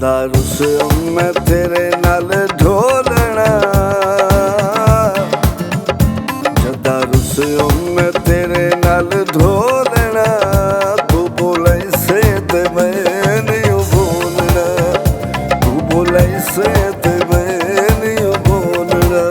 दारू से मैं तेरे नाल ढोलना, दारू से मैं तेरे नाल ढोलना, तू बोले से ते मैं नहीं बोलना, तू बोले से ते मैं नहीं बोलना।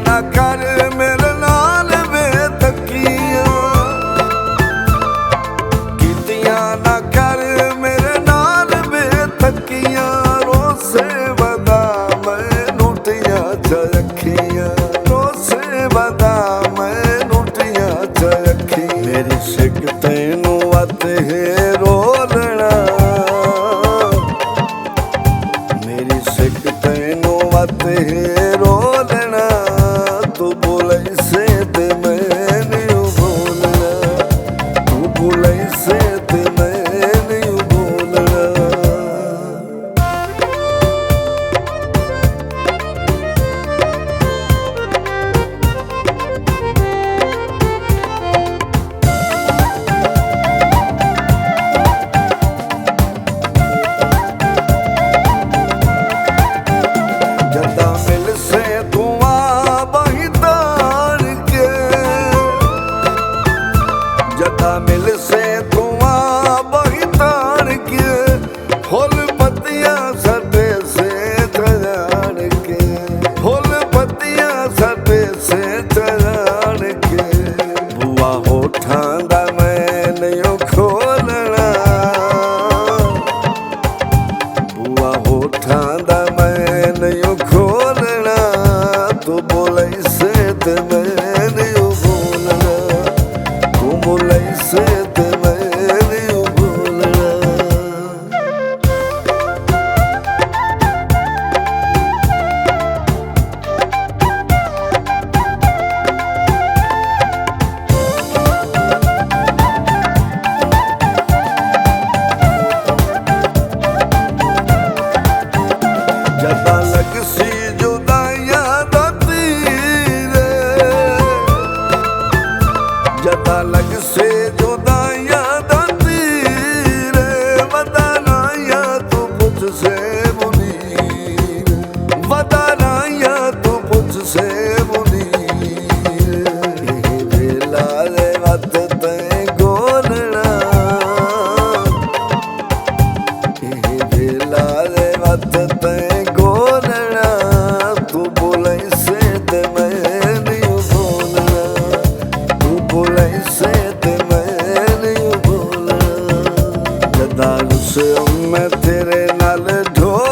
ना कर मेरे नाल बेतकियां, कीतियां ना कर मेरे नाल बेतकियां, रोसे बदा मैं नूटियां चरखियां, रोसे बदा मैं नूटियां चरखी। मेरी सिक तैनू वत है रोलना, मेरी सिक तैनू वत है रोलना, तू बोले से ते मैं नहीं बोलना, तू बोले से ते मैं नहीं बोलना। जदा मिल से तू जदा मिल से धुआं बही तार के, फूल पत्तियां सटे से चढ़ान के, फूल पत्तियां सटे से चढ़ान के। बुआ होठां दा मैं नहीं खोलना, बुआ होठां दा मैं नहीं खोलना, तू बोले से ते मैं नहीं बोलना, तू बोले से ते मैं नहीं बोलना। जदा लग सी जुदाइयां दा तीर, जदा लग से जुदाइयां दा तीर, वदानाया तू पुछ से मुनीर, वदानाया तू पुछ से मुनीर। वेला रे वत तैं गोलना, वेला रे वत तैं गोलना, तू बोले से ते मैं नहीं बोलना, तू बोले से ते मैं नहीं बोलना। दारू से मैं तेरे नाल ढोल